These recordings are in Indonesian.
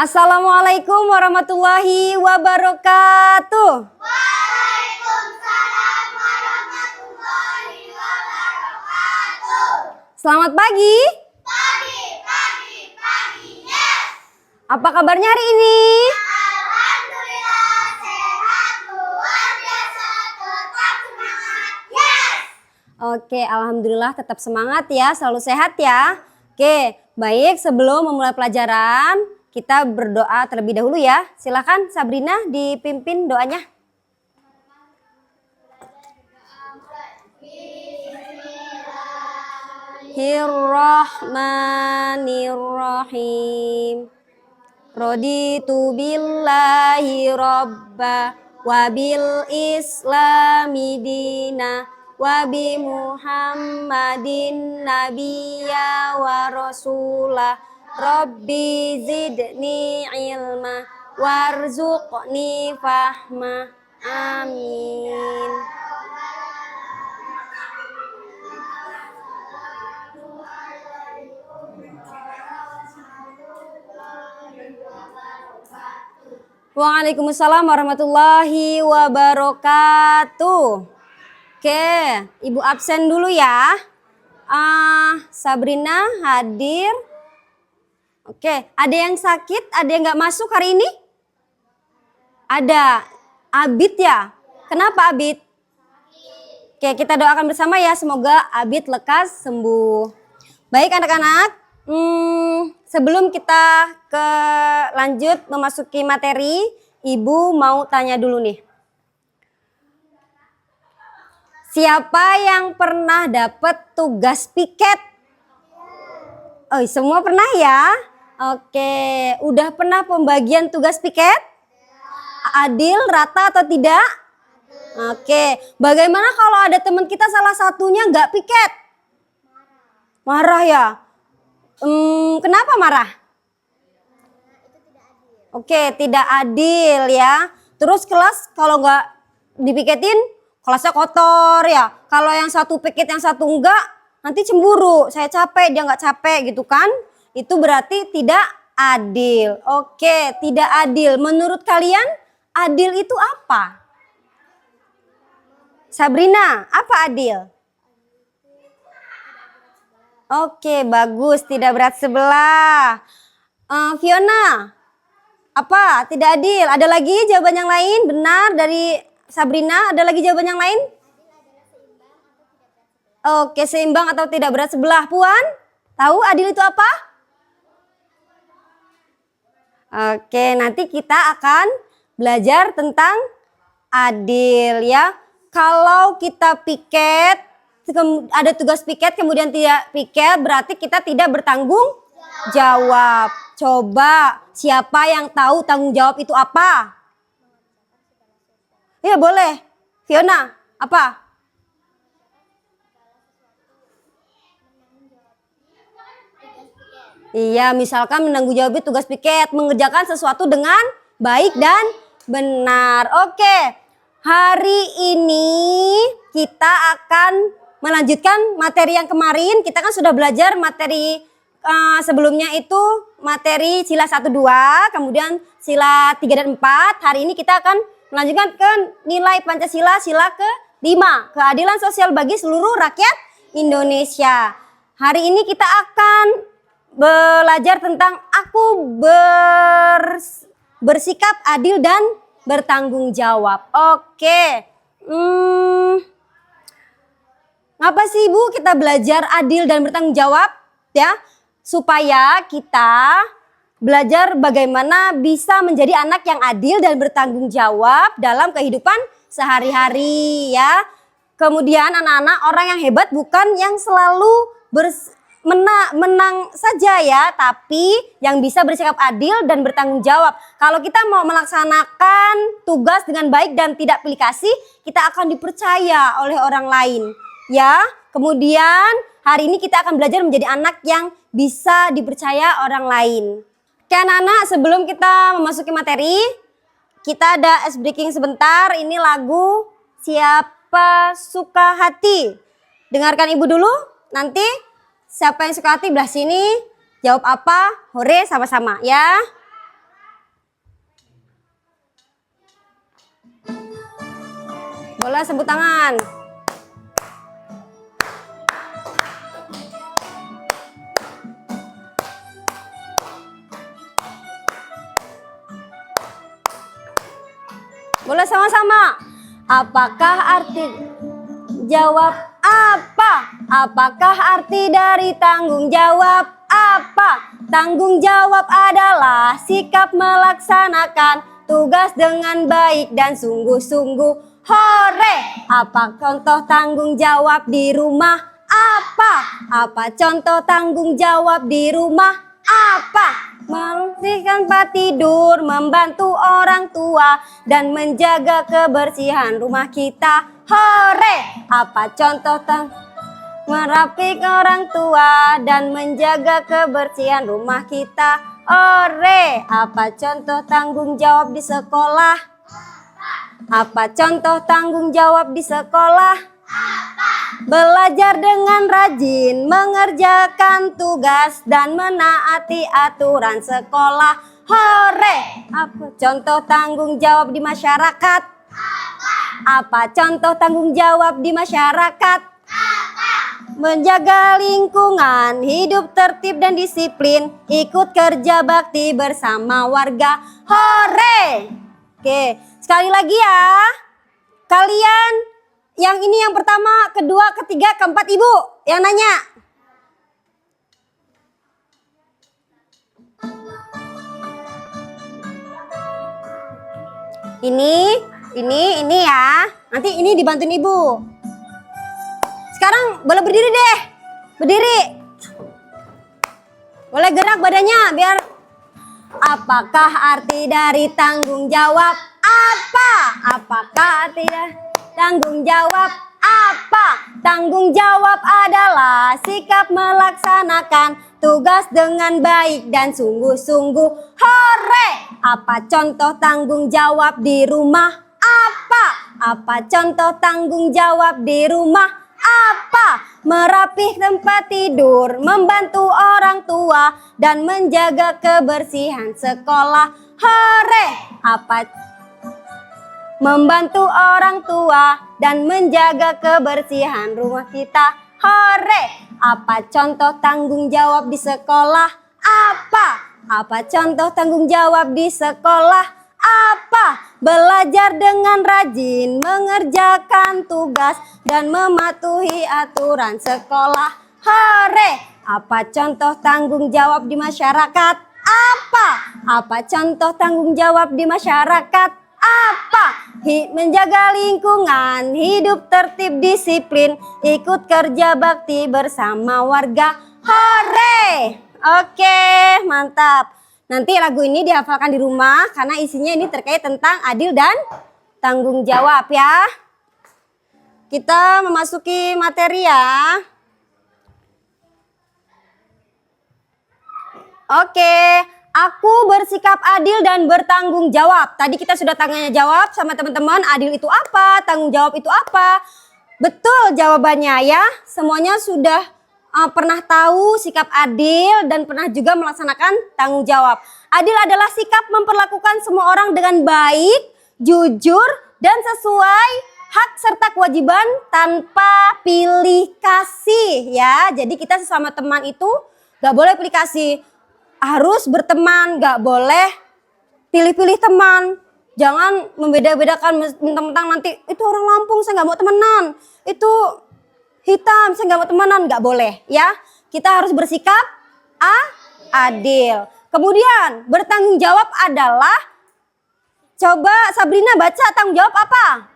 Assalamualaikum warahmatullahi wabarakatuh. Waalaikumsalam warahmatullahi wabarakatuh. Selamat pagi. Pagi, yes. Apa kabarnya hari ini? Alhamdulillah sehat, luar biasa, tetap semangat, yes. Oke, alhamdulillah tetap semangat ya, selalu sehat ya. Oke, baik, sebelum memulai pelajaran, kita berdoa terlebih dahulu ya. Silakan Sabrina dipimpin doanya. Bismillahirrahmanirrahim. Raditu billahi robba wa bil islami dina wa bi muhammadin nabiyya wa rasulah. Rabbi zidni ilma warzuqni fahma. Amin. Waalaikumsalam warahmatullahi wabarakatuh. Oke, Ibu absen dulu ya. Sabrina hadir. Oke, ada yang sakit? Ada yang nggak masuk hari ini? Ada. Abid ya? Kenapa Abid? Oke, kita doakan bersama ya. Semoga Abid lekas sembuh. Baik anak-anak. Sebelum kita lanjut memasuki materi, Ibu mau tanya dulu nih. Siapa yang pernah dapat tugas piket? Oh, semua pernah ya? Oke, udah pernah pembagian tugas piket? Adil, rata atau tidak? Oke, bagaimana kalau ada teman kita salah satunya nggak piket? Marah ya? Kenapa marah? Oke, tidak adil ya. Terus kelas kalau nggak dipiketin, kelasnya kotor ya. Kalau yang satu piket, yang satu enggak, nanti cemburu. Saya capek, dia nggak capek gitu kan. Itu berarti tidak adil. Oke, tidak adil. Menurut kalian, adil itu apa? Sabrina, apa adil? Oke, bagus. Tidak berat sebelah. Fiona, apa? Tidak adil. Ada lagi jawaban yang lain? Benar dari Sabrina. Ada lagi jawaban yang lain? Oke, seimbang atau tidak berat sebelah. Puan, tahu adil itu apa? Oke, nanti kita akan belajar tentang adil ya. Kalau kita piket, ada tugas piket kemudian tidak piket, berarti kita tidak bertanggung jawab. Coba, siapa yang tahu tanggung jawab itu apa? Ya boleh. Fiona, apa? Iya, misalkan menanggung jawab tugas piket, mengerjakan sesuatu dengan baik dan benar. Oke, hari ini kita akan melanjutkan materi yang kemarin. Kita kan sudah belajar materi sebelumnya itu materi sila 1, 2, kemudian sila 3 dan 4. Hari ini kita akan melanjutkan ke nilai Pancasila sila ke-5, keadilan sosial bagi seluruh rakyat Indonesia. Hari ini kita akan belajar tentang aku bersikap adil dan bertanggung jawab. Oke. Ngapa sih Ibu kita belajar adil dan bertanggung jawab? Ya, supaya kita belajar bagaimana bisa menjadi anak yang adil dan bertanggung jawab dalam kehidupan sehari-hari ya. Kemudian anak-anak, orang yang hebat bukan yang selalu menang saja ya, tapi yang bisa bersikap adil dan bertanggung jawab. Kalau kita mau melaksanakan tugas dengan baik dan tidak pilih kasih, kita akan dipercaya oleh orang lain ya. Kemudian hari ini kita akan belajar menjadi anak yang bisa dipercaya orang lain. Oke anak-anak, sebelum kita memasuki materi, kita ada ice breaking sebentar. Ini lagu Siapa Suka Hati. Dengarkan Ibu dulu, nanti siapa yang suka hati belah sini, jawab apa, hore sama-sama ya. Boleh sebut tangan. Boleh sama-sama. Apakah arti jawab apa? Apakah arti dari tanggung jawab apa? Tanggung jawab adalah sikap melaksanakan tugas dengan baik dan sungguh-sungguh. Hore! Apa contoh tanggung jawab di rumah? Apa? Apa contoh tanggung jawab di rumah? Apa? Membersihkan tempat tidur, membantu orang tua, dan menjaga kebersihan rumah kita. Hore! Apa contoh merapik orang tua dan menjaga kebersihan rumah kita. Hore! Apa contoh tanggung jawab di sekolah? Apa contoh tanggung jawab di sekolah? Belajar dengan rajin, mengerjakan tugas dan menaati aturan sekolah. Hore! Apa contoh tanggung jawab di masyarakat? Apa contoh tanggung jawab di masyarakat? Menjaga lingkungan, hidup tertib dan disiplin, ikut kerja bakti bersama warga. Hore! Oke, sekali lagi ya. Kalian yang ini yang pertama, kedua, ketiga, keempat, ibu yang nanya. Ini ya. Nanti ini dibantuin ibu. Sekarang boleh berdiri deh. Berdiri. Boleh gerak badannya biar. Apakah arti dari tanggung jawab? Apa? Apakah arti dari tanggung jawab? Apa? Tanggung jawab adalah sikap melaksanakan tugas dengan baik dan sungguh-sungguh. Hore! Apa contoh tanggung jawab di rumah? Apa? Apa contoh tanggung jawab di rumah? Apa? Merapih tempat tidur, membantu orang tua, dan menjaga kebersihan sekolah. Hore! Apa? Membantu orang tua dan menjaga kebersihan rumah kita. Hore! Apa contoh tanggung jawab di sekolah? Apa? Apa contoh tanggung jawab di sekolah? Apa? Belajar dengan rajin, mengerjakan tugas dan mematuhi aturan sekolah. Hore! Apa contoh tanggung jawab di masyarakat? Apa? Apa contoh tanggung jawab di masyarakat? Apa? Menjaga lingkungan, hidup tertib disiplin, ikut kerja bakti bersama warga. Hore! Oke, mantap. Nanti lagu ini dihafalkan di rumah karena isinya ini terkait tentang adil dan tanggung jawab ya. Kita memasuki materi ya. Oke, aku bersikap adil dan bertanggung jawab. Tadi kita sudah tanya jawab sama teman-teman, adil itu apa, tanggung jawab itu apa. Betul jawabannya ya, semuanya sudah pernah tahu sikap adil dan pernah juga melaksanakan tanggung jawab. Adil adalah sikap memperlakukan semua orang dengan baik, jujur, dan sesuai hak serta kewajiban tanpa pilih kasih ya. Jadi kita sesama teman itu gak boleh pilih kasih, harus berteman, gak boleh pilih-pilih teman. Jangan membeda-bedakan, mentang-mentang nanti itu orang Lampung saya gak mau temenan, itu hitam, saya nggak mau temenan, nggak boleh ya. Kita harus bersikap adil. Kemudian bertanggung jawab adalah, coba Sabrina baca tanggung jawab apa?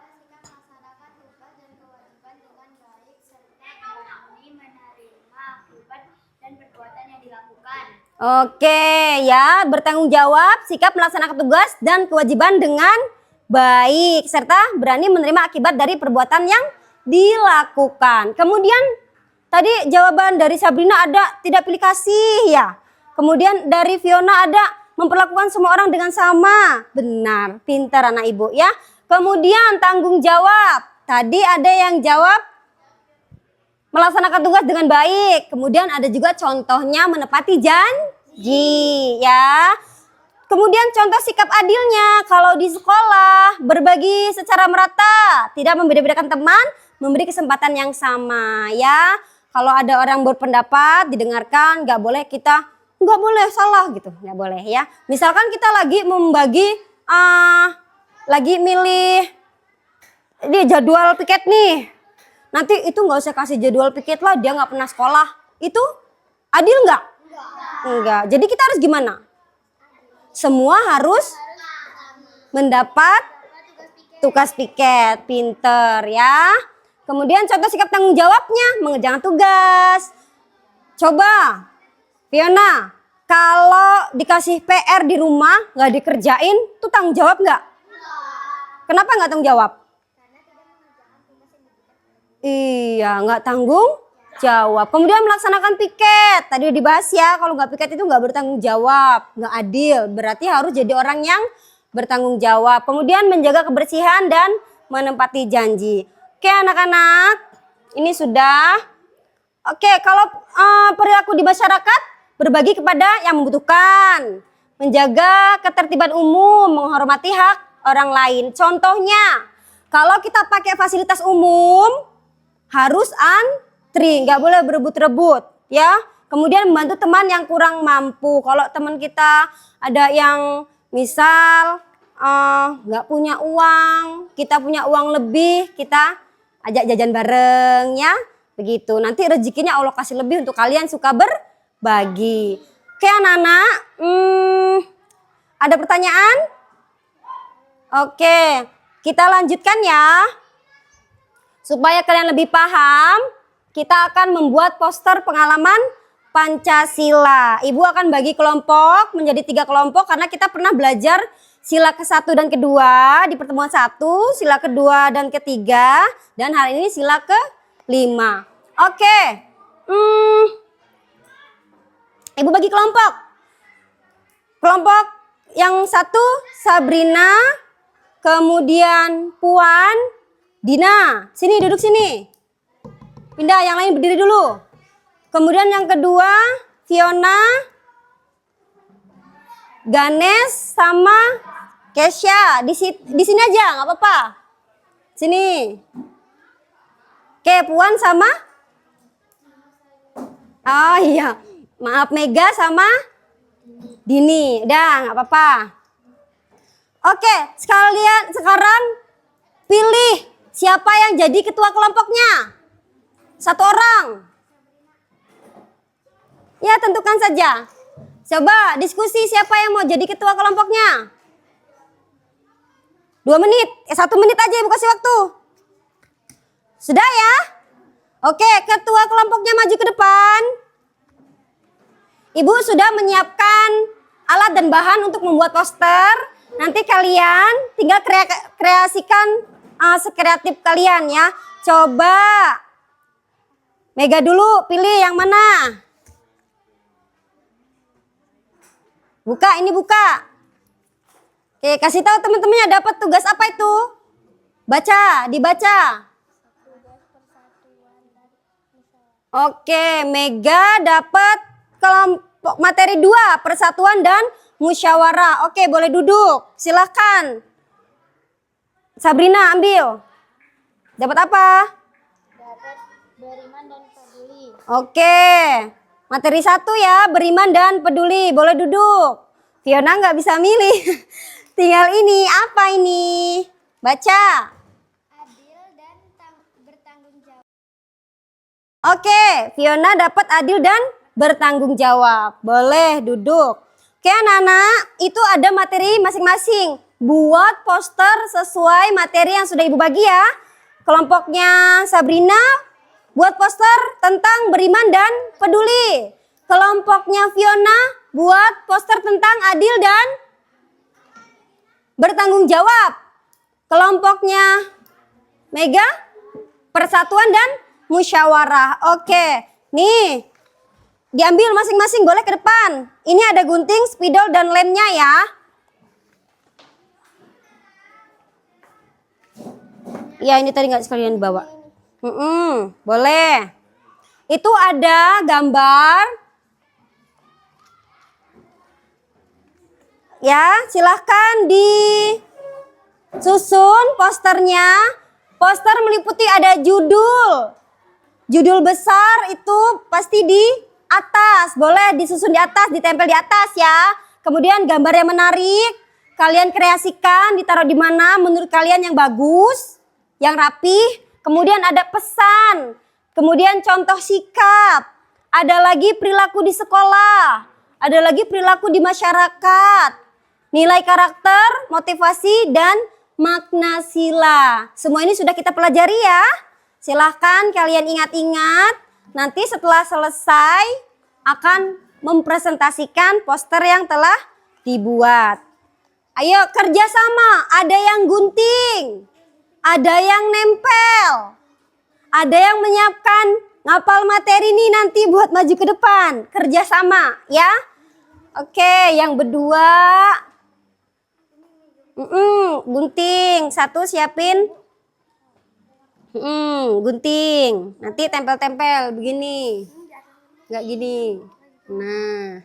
Oke ya, bertanggung jawab, sikap melaksanakan tugas dan kewajiban dengan baik, serta berani menerima akibat dari perbuatan yang dilakukan. Kemudian tadi jawaban dari Sabrina ada tidak pilih kasih ya. Kemudian dari Fiona ada memperlakukan semua orang dengan sama. Benar, pintar anak ibu ya. Kemudian tanggung jawab. Tadi ada yang jawab melaksanakan tugas dengan baik. Kemudian ada juga contohnya menepati janji ya. Kemudian contoh sikap adilnya kalau di sekolah berbagi secara merata, tidak membeda-bedakan teman, memberi kesempatan yang sama ya. Kalau ada orang berpendapat didengarkan, nggak boleh kita nggak boleh salah gitu, nggak boleh ya. Misalkan kita lagi membagi, lagi milih ini jadwal piket nih, nanti itu nggak usah kasih jadwal piket lah, dia nggak pernah sekolah, itu adil nggak? Enggak. Jadi kita harus gimana? Semua harus mendapat tugas piket, pinter ya. Kemudian contoh sikap tanggung jawabnya, mengerjakan tugas. Coba, Fiona, kalau dikasih PR di rumah nggak dikerjain, tuh tanggung jawab nggak? Kenapa nggak tanggung jawab? Iya, nggak tanggung jawab. Kemudian melaksanakan piket. Tadi dibahas ya, kalau nggak piket itu nggak bertanggung jawab, nggak adil. Berarti harus jadi orang yang bertanggung jawab. Kemudian menjaga kebersihan dan menempati janji. Oke anak-anak, ini sudah. Oke, kalau perilaku di masyarakat, berbagi kepada yang membutuhkan. Menjaga ketertiban umum, menghormati hak orang lain. Contohnya, kalau kita pakai fasilitas umum, harus antri, nggak boleh berebut-rebut ya. Kemudian membantu teman yang kurang mampu. Kalau teman kita ada yang misal nggak punya uang, kita punya uang lebih, kita ajak jajan bareng ya. Begitu, nanti rezekinya Allah kasih lebih untuk kalian suka berbagi. Oke anak-anak, ada pertanyaan? Oke, kita lanjutkan ya. Supaya kalian lebih paham, kita akan membuat poster pengalaman Pancasila. Ibu akan bagi kelompok menjadi 3 kelompok karena kita pernah belajar sila ke-1 dan ke-2 di pertemuan 1, sila ke-2 dan ke-3, dan hari ini sila ke-5. Oke, Ibu bagi kelompok. Kelompok yang 1 Sabrina, kemudian Puan, Dina, sini duduk sini. Pindah, yang lain berdiri dulu. Kemudian yang kedua, Fiona, Ganes sama Kesha. Di sini aja, nggak apa-apa. Sini. Oke, Puan sama? Oh iya, maaf Mega sama Dini. Udah, nggak apa-apa. Oke, sekarang pilih. Siapa yang jadi ketua kelompoknya? 1 orang. Ya, tentukan saja. Coba diskusi siapa yang mau jadi ketua kelompoknya. 2 menit. 1 menit aja Ibu kasih waktu. Sudah ya? Oke, ketua kelompoknya maju ke depan. Ibu sudah menyiapkan alat dan bahan untuk membuat poster. Nanti kalian tinggal kreasikan sekreatif kalian ya. Coba Mega dulu, pilih yang mana? Buka, ini buka. Oke, kasih tahu teman-temannya dapat tugas apa itu? Baca, dibaca. Oke, Mega dapat kelompok materi 2, persatuan dan musyawarah. Oke, boleh duduk. Silahkan. Sabrina ambil. Dapat apa? Dapat beriman dan peduli. Oke. Materi 1 ya, beriman dan peduli. Boleh duduk. Fiona nggak bisa milih. Tinggal ini, apa ini? Baca. Adil dan bertanggung jawab. Oke, Fiona dapat adil dan bertanggung jawab. Boleh duduk. Oke anak-anak, itu ada materi masing-masing. Buat poster sesuai materi yang sudah Ibu bagi ya. Kelompoknya Sabrina buat poster tentang beriman dan peduli. Kelompoknya Fiona buat poster tentang adil dan bertanggung jawab. Kelompoknya Mega persatuan dan musyawarah. Oke, nih diambil masing-masing, boleh ke depan. Ini ada gunting, spidol dan lemnya ya. Ya ini tadi nggak sekalian bawa. Boleh. Itu ada gambar Ya, silahkan disusun posternya. Poster meliputi ada judul. Judul besar itu pasti di atas. Boleh disusun di atas, ditempel di atas ya. Kemudian gambar yang menarik. Kalian kreasikan, ditaruh di mana menurut kalian yang bagus, yang rapih. Kemudian ada pesan. Kemudian contoh sikap. Ada lagi perilaku di sekolah. Ada lagi perilaku di masyarakat. Nilai karakter, motivasi, dan makna sila. Semua ini sudah kita pelajari ya. Silahkan kalian ingat-ingat. Nanti setelah selesai akan mempresentasikan poster yang telah dibuat. Ayo kerjasama. Ada yang gunting. Ada yang nempel. Ada yang menyiapkan ngapal materi ini nanti buat maju ke depan. Kerjasama ya. Oke, yang berdua. Gunting. Satu siapin. Gunting. Nanti tempel-tempel begini. Enggak gini. Nah.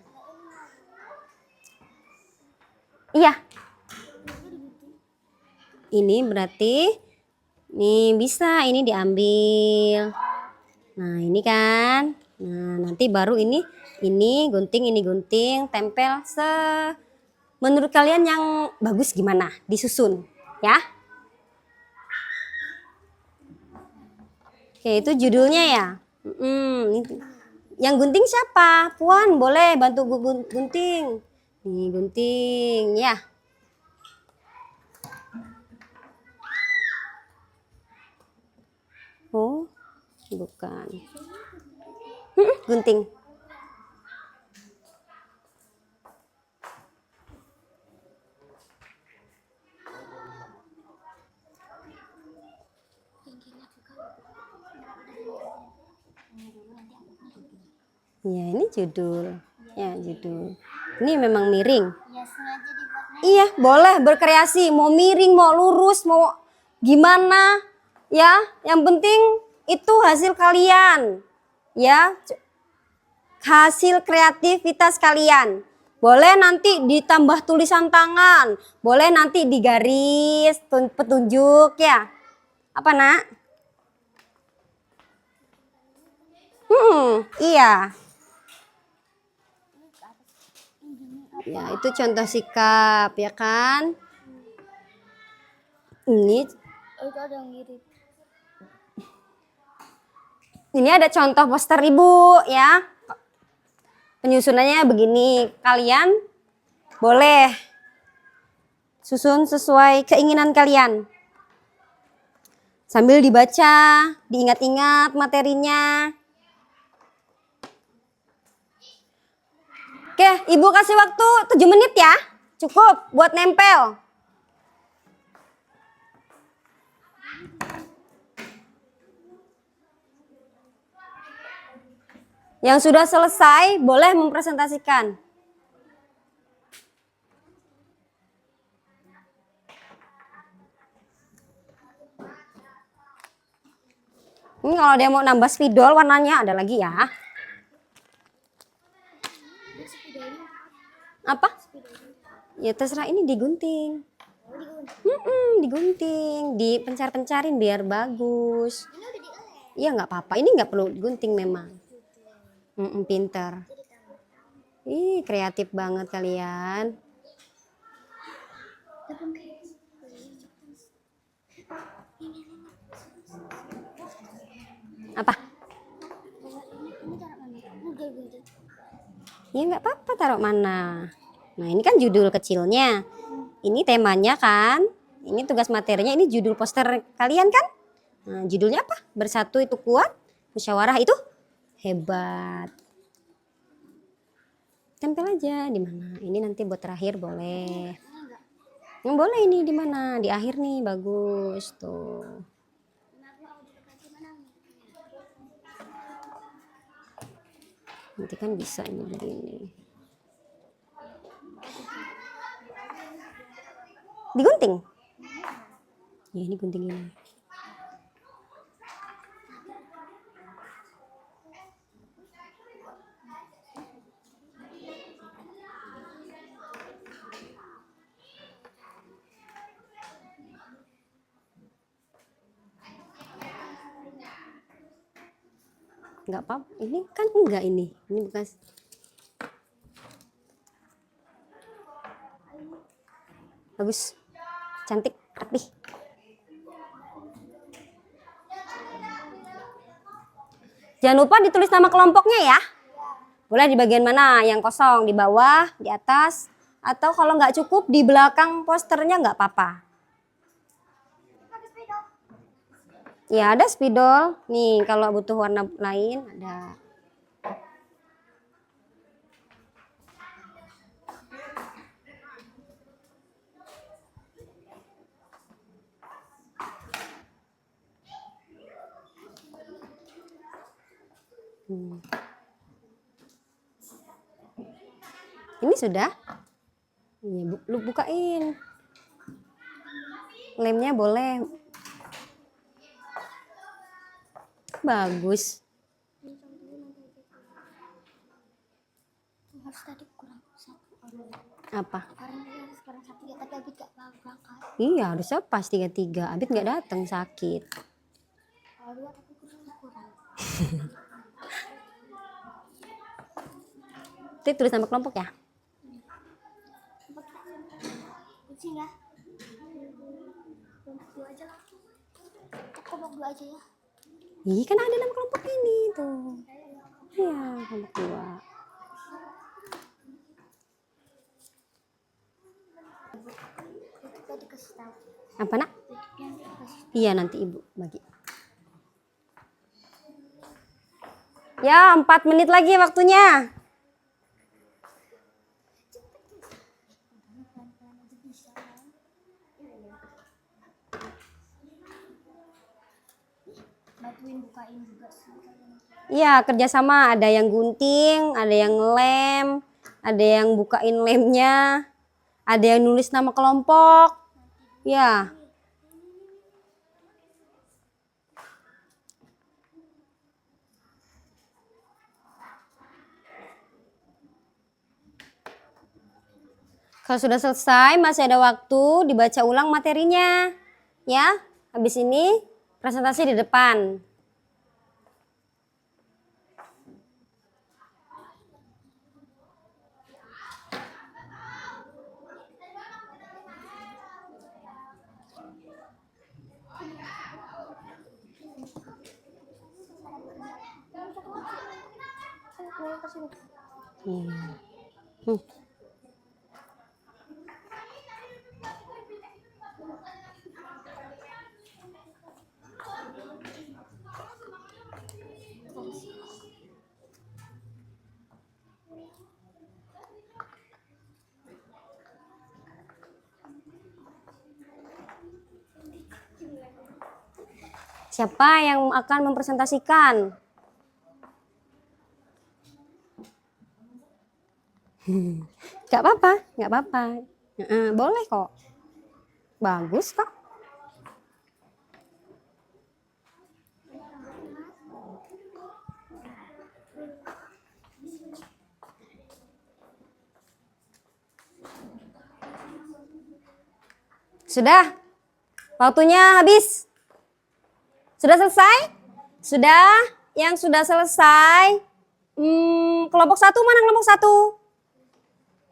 Iya. Ini berarti nih bisa ini diambil. Nah, ini kan. Nah, nanti baru ini gunting, tempel menurut kalian yang bagus gimana? Disusun, ya. Oke, itu judulnya ya. Yang gunting siapa? Puan, boleh bantu gunting. Nih, gunting, ya. Oh, bukan. Gunting. Ya, ini judul. Ya, judul. Ini memang miring. Ya sengaja dibuatnya. Iya, boleh berkreasi. Mau miring, mau lurus, mau gimana. Ya, yang penting itu hasil kalian. Ya, hasil kreativitas kalian. Boleh nanti ditambah tulisan tangan. Boleh nanti digaris, petunjuk ya. Apa nak? Iya. Ya, itu contoh sikap ya kan. Ini Oh, itu ada yang mirip. Ini ada contoh poster ibu ya. Penyusunannya begini. Kalian boleh susun sesuai keinginan kalian. Sambil dibaca, diingat-ingat materinya. Oke, ibu kasih waktu 7 menit ya. Cukup buat nempel. Yang sudah selesai boleh mempresentasikan. Ini kalau dia mau nambah spidol warnanya ada lagi ya. Apa? Ya terserah, ini digunting. Digunting, dipencar-pencarin biar bagus. Iya nggak apa-apa, ini nggak perlu digunting memang. Pinter. Ih, kreatif banget kalian. Apa? Ya nggak apa-apa taruh mana. Nah ini kan judul kecilnya. Ini temanya kan. Ini tugas materinya, ini judul poster kalian kan. Nah judulnya apa? Bersatu itu kuat, musyawarah itu hebat. Tempel aja di mana. Ini nanti buat terakhir boleh. Yang boleh ini di mana? Di akhir nih bagus tuh. Nanti kan bisa ini begini. Digunting. Ya ini gunting ini. Nggak apa, ini kan enggak ini bekas. Bagus, cantik, rapi. Jangan lupa ditulis nama kelompoknya ya. Boleh di bagian mana, yang kosong, di bawah, di atas, atau kalau nggak cukup di belakang posternya nggak apa-apa. Ya ada spidol, nih kalau butuh warna lain ada. Ini sudah. Iya, lu bukain. Lemnya boleh. Bagus. Harus tadi kurang 1 Apa? Karena harus kurang 1 ya, tapi Abid gak berangkat. Iya, harusnya pas 33. Abid nggak datang, sakit. Kalau 2 tapi kurang. Tik tulis nama kelompok ya. Kucing ya. Kelompok 2 aja lah. Kelompok 2 aja ya. Ih, kan ada nama kelompok ini tuh. Iya, kelompok 2. Itu tadi kasih tahu. Apa nak? Yang dikasih. Iya, nanti ibu bagi. Ya, 4 menit lagi waktunya. Bantuin bukain juga sih. Iya, kerjasama. Ada yang gunting, ada yang lem, ada yang bukain lemnya, ada yang nulis nama kelompok. Ya. Kalau sudah selesai, masih ada waktu dibaca ulang materinya. Ya, habis ini presentasi di depan. Siapa yang akan mempresentasikan? Gak apa-apa, gak apa-apa. Boleh kok. Bagus kok. Sudah? Waktunya habis? Sudah selesai? Sudah? Yang sudah selesai? Kelompok 1 mana kelompok 1?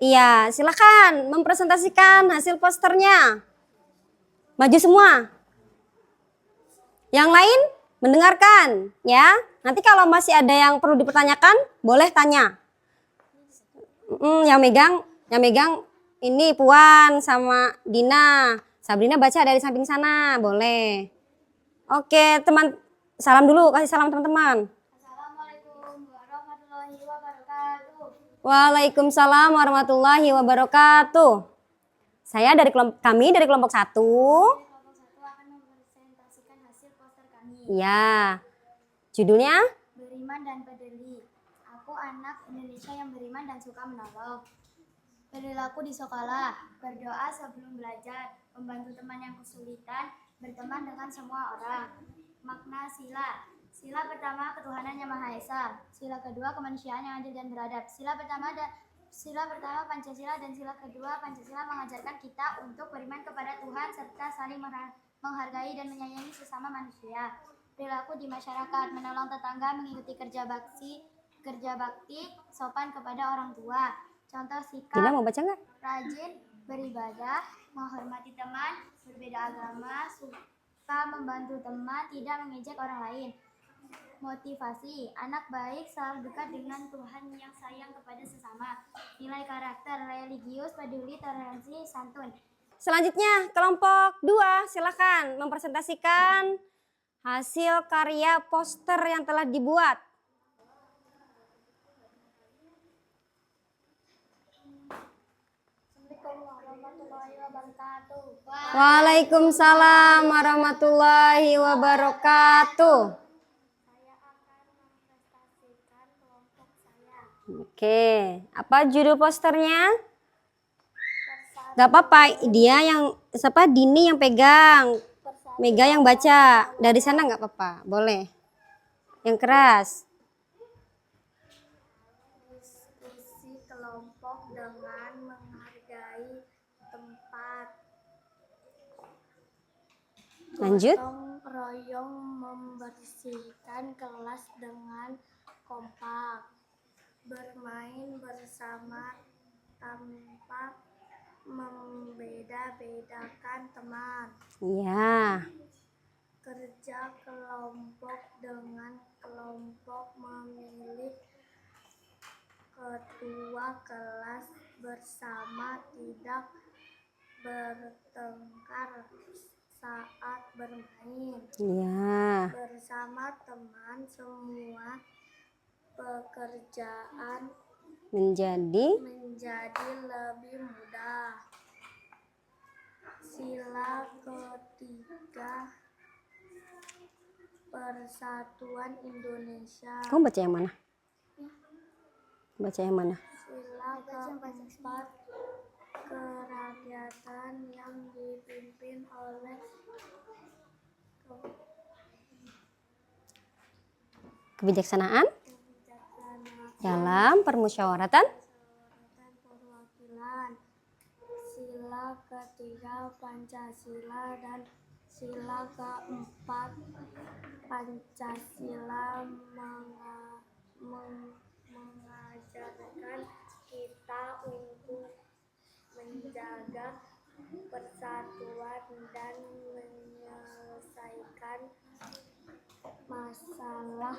Iya, silakan mempresentasikan hasil posternya. Maju semua. Yang lain mendengarkan, ya. Nanti kalau masih ada yang perlu dipertanyakan, boleh tanya. Yang megang ini Puan sama Dina. Sabrina baca dari samping sana, boleh. Oke, teman, salam dulu, kasih salam teman-teman. Assalamualaikum warahmatullahi wabarakatuh. Waalaikumsalam warahmatullahi wabarakatuh. Kami dari kelompok 1. Kelompok 1 akan mempresentasikan hasil poster kami. Ya. Judulnya? Beriman dan peduli. Aku anak Indonesia yang beriman dan suka menolong. Perilaku di sekolah, berdoa sebelum belajar, membantu teman yang kesulitan, berteman dengan semua orang. Makna sila. Sila pertama, ketuhanan yang Maha Esa. Sila kedua, kemanusiaan yang adil dan beradab. Sila pertama Pancasila, dan sila kedua Pancasila mengajarkan kita untuk beriman kepada Tuhan serta saling menghargai dan menyayangi sesama manusia. perilaku di masyarakat, menolong tetangga, mengikuti kerja bakti, sopan kepada orang tua. Contoh sikap Gina mau baca nggak? rajin beribadah, menghormati teman, berbeda agama, suka membantu teman, tidak mengejek orang lain. Motivasi, anak baik selalu dekat dengan Tuhan yang sayang kepada sesama. Nilai karakter, religius, peduli, toleransi, santun. Selanjutnya kelompok 2, silakan mempresentasikan hasil karya poster yang telah dibuat. Assalamualaikum warahmatullahi wabarakatuh. Waalaikumsalam warahmatullahi wabarakatuh. Saya akan mempresentasikan kelompok saya. Oke, apa judul posternya? Gak apa-apa, dia yang Dini yang pegang, Mega yang baca. Dari sana gak apa-apa, boleh. Yang keras. Diskusi kelompok dengan menghargai tempat. Lanjut. Gotong royong membersihkan kelas dengan kompak. Bermain bersama tanpa membeda-bedakan teman. Iya. Kerja kelompok dengan kelompok memilih ketua kelas bersama, tidak bertengkar saat bermain. Iya. Bersama teman semua pekerjaan Menjadi lebih mudah. Sila ketiga Persatuan Indonesia. Kamu baca yang mana? Baca yang mana? Sila keempat kerakyatan yang dipimpin oleh Kebijaksanaan kebijaksanaan dalam permusyawaratan. perwakilan. Sila ketiga Pancasila dan sila keempat Pancasila mengajarkan kita untuk menjaga persatuan dan menyelesaikan masalah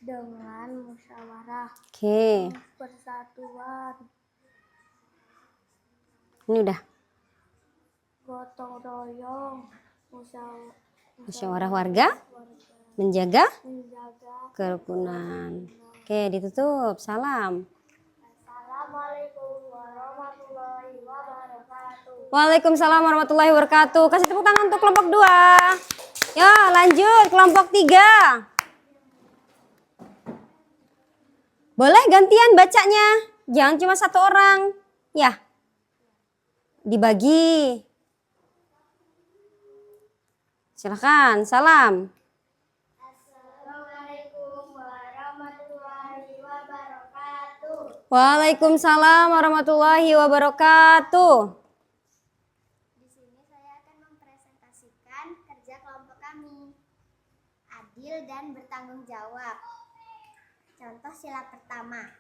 dengan musyawarah. Oke, Persatuan, ini udah. gotong royong, Musyawarah warga menjaga menjaga. kerukunan. Oke, ditutup. Salam. Assalamualaikum warahmatullahi wabarakatuh. Waalaikumsalam warahmatullahi wabarakatuh. Kasih tepuk tangan untuk kelompok 2. Ya, lanjut kelompok 3. Boleh gantian bacanya. Jangan cuma satu orang. Ya. Dibagi. Silakan, salam. Assalamualaikum warahmatullahi wabarakatuh. Waalaikumsalam warahmatullahi wabarakatuh. Di sini saya akan mempresentasikan kerja kelompok kami. Adil dan bertanggung jawab. Contoh sila pertama.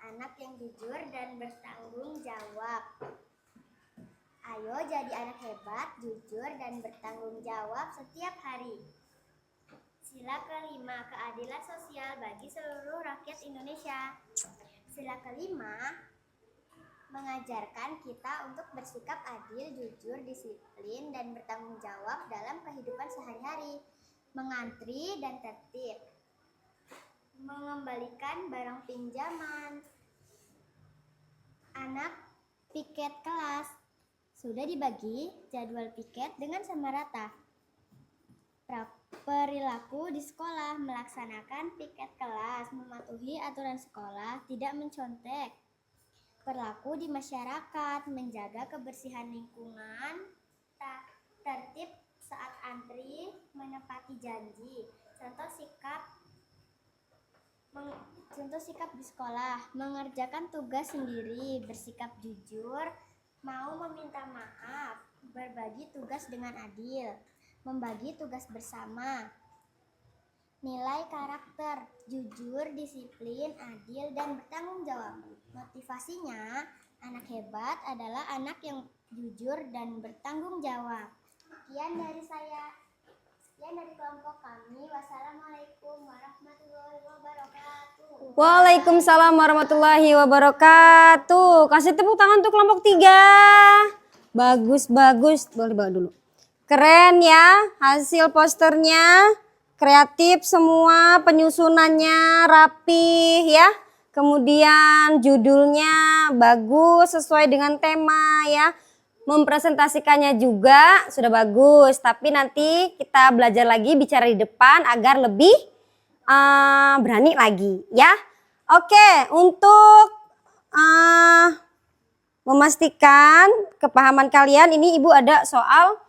Anak yang jujur dan bertanggung jawab. Ayo jadi anak hebat, jujur dan bertanggung jawab setiap hari. Sila kelima, keadilan sosial bagi seluruh rakyat Indonesia. Sila kelima, mengajarkan kita untuk bersikap adil, jujur, disiplin, dan bertanggung jawab dalam kehidupan sehari-hari. Mengantri dan tertib. Mengembalikan barang pinjaman. Anak piket kelas. Sudah dibagi jadwal piket dengan sama rata. Perilaku di sekolah, melaksanakan piket kelas, mematuhi aturan sekolah, tidak mencontek. Perilaku di masyarakat, menjaga kebersihan lingkungan, tertib saat antri, menepati janji. Contoh sikap di sekolah, mengerjakan tugas sendiri, bersikap jujur, mau meminta maaf, berbagi tugas dengan adil, membagi tugas bersama. Nilai karakter, jujur, disiplin, adil, dan bertanggung jawab. Motivasinya, anak hebat adalah anak yang jujur dan bertanggung jawab. Sekian dari saya. Sekian dari kelompok kami. Wassalamualaikum warahmatullahi wabarakatuh. Waalaikumsalam warahmatullahi wabarakatuh. Kasih tepuk tangan untuk kelompok 3. Bagus. Boleh bawa dulu. Keren ya hasil posternya. Kreatif semua, penyusunannya rapih ya. Kemudian judulnya bagus sesuai dengan tema ya. Mempresentasikannya juga sudah bagus, tapi nanti kita belajar lagi bicara di depan agar lebih berani lagi ya. Oke, untuk memastikan kepahaman kalian, ini Ibu ada soal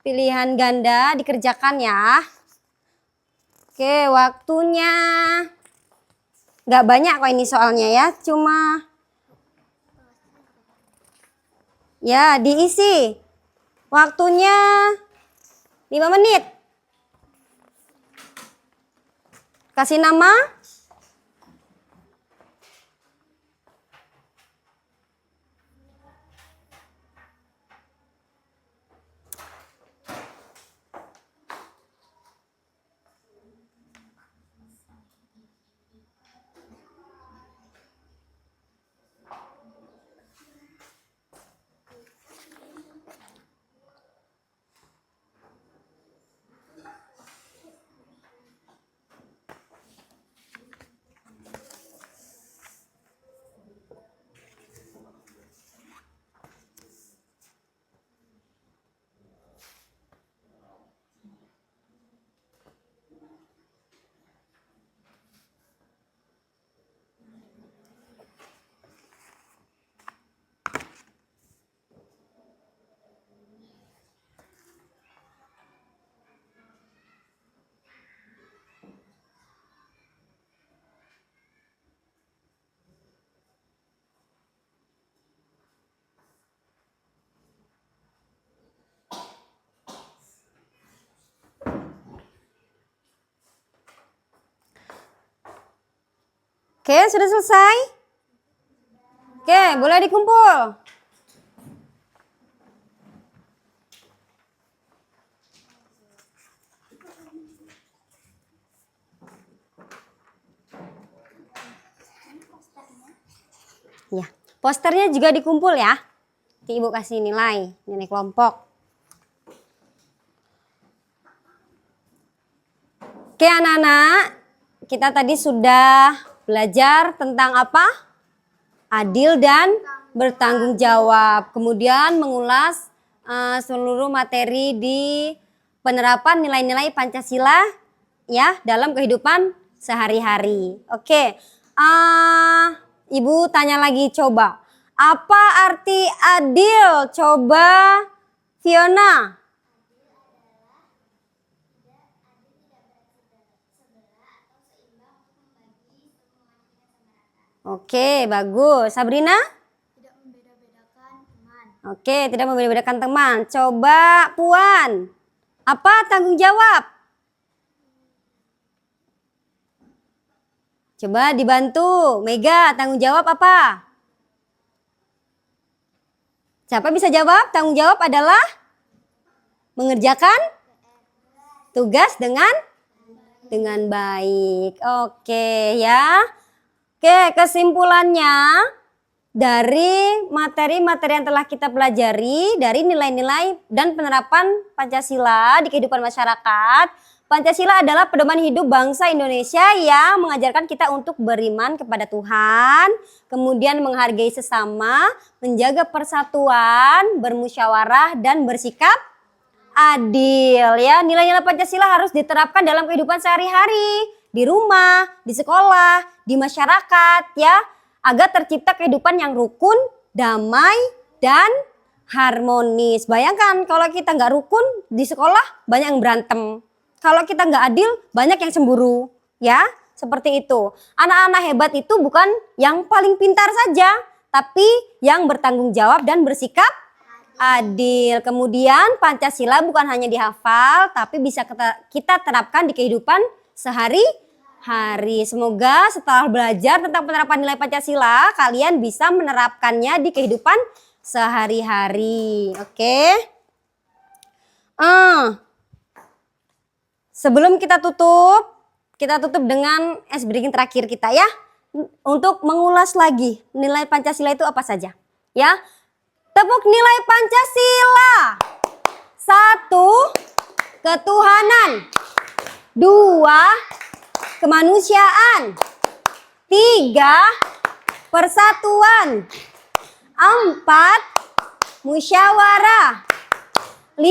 pilihan ganda dikerjakan ya. Oke, waktunya nggak banyak kok ini soalnya ya, cuma ya diisi. Waktunya 5 menit. Kasih nama. Oke, sudah selesai? Oke, boleh dikumpul. Ya, posternya juga dikumpul ya. Nanti Ibu kasih nilai kelompok. Oke anak-anak, kita tadi sudah belajar tentang apa? Adil dan bertanggung jawab. Kemudian mengulas seluruh materi di penerapan nilai-nilai Pancasila ya dalam kehidupan sehari-hari. Oke, Ibu tanya lagi coba. Apa arti adil? Coba Fiona. Oke, bagus. Sabrina? Tidak membeda-bedakan teman. Oke, tidak membeda-bedakan teman. Coba Puan. Apa tanggung jawab? Coba dibantu. Mega, tanggung jawab apa? Siapa bisa jawab? Tanggung jawab adalah mengerjakan tugas dengan baik. Oke ya. Oke, kesimpulannya dari materi-materi yang telah kita pelajari, dari nilai-nilai dan penerapan Pancasila di kehidupan masyarakat, Pancasila adalah pedoman hidup bangsa Indonesia yang mengajarkan kita untuk beriman kepada Tuhan, kemudian menghargai sesama, menjaga persatuan, bermusyawarah, dan bersikap adil. Ya, nilai-nilai Pancasila harus diterapkan dalam kehidupan sehari-hari, di rumah, di sekolah, di masyarakat ya, agar tercipta kehidupan yang rukun, damai, dan harmonis. Bayangkan kalau kita nggak rukun di sekolah banyak yang berantem. Kalau kita nggak adil banyak yang cemburu ya, seperti itu. Anak-anak hebat itu bukan yang paling pintar saja, tapi yang bertanggung jawab dan bersikap adil. Kemudian Pancasila bukan hanya dihafal, tapi bisa kita terapkan di kehidupan sehari-hari. Semoga setelah belajar tentang penerapan nilai Pancasila, kalian bisa menerapkannya di kehidupan sehari-hari. Oke? Sebelum kita tutup dengan ice breaking terakhir kita ya. Untuk mengulas lagi nilai Pancasila itu apa saja. Ya, tepuk nilai Pancasila. 1. Ketuhanan. 2. Kemanusiaan. 3. Persatuan. 4. Musyawarah. 5.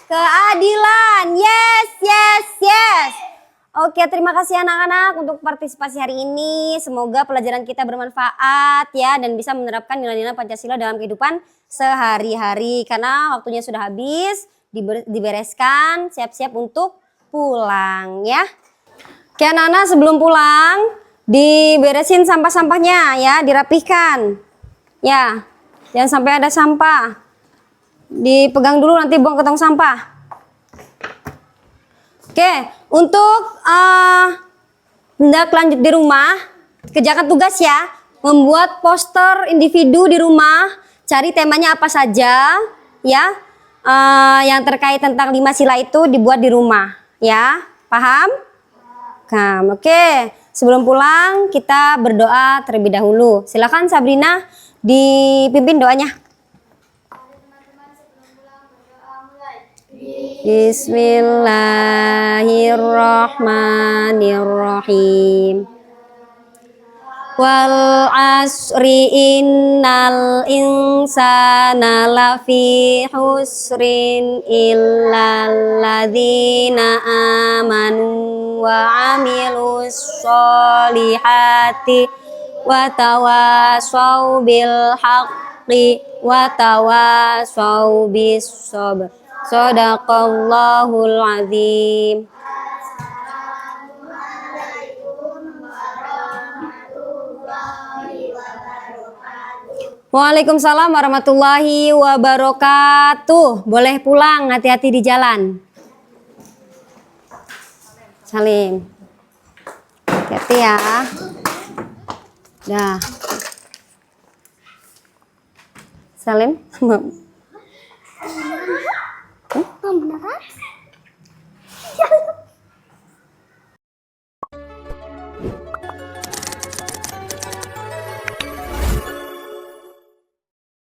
Keadilan. Yes, yes, yes. Oke, terima kasih anak-anak untuk partisipasi hari ini. Semoga pelajaran kita bermanfaat ya dan bisa menerapkan nilai-nilai Pancasila dalam kehidupan sehari-hari. Karena waktunya sudah habis, dibereskan, siap-siap untuk pulang ya. Oke anak-anak, sebelum pulang diberesin sampah-sampahnya ya, dirapihkan. Ya, jangan sampai ada sampah. Dipegang dulu nanti buang ke tong sampah. Oke, untuk hendak lanjut di rumah, kerjakan tugas ya. Membuat poster individu di rumah, cari temanya apa saja ya. Yang terkait tentang 5 sila itu dibuat di rumah ya. Paham? Paham. Oke, sebelum pulang kita berdoa terlebih dahulu. Silakan Sabrina dipimpin doanya. Bismillahirrahmanirrahim. Wal asri innal insana lafi husrin illal ladzina amanu wa amilus solihati wa tawasau bil haqqi wa tawasau bis sabr. Shadaqallahul azim. Waalaikumsalam warahmatullahi wabarakatuh. Boleh pulang, hati-hati di jalan. Salim. Hati-hati ya. Dah. Salim. Beneran?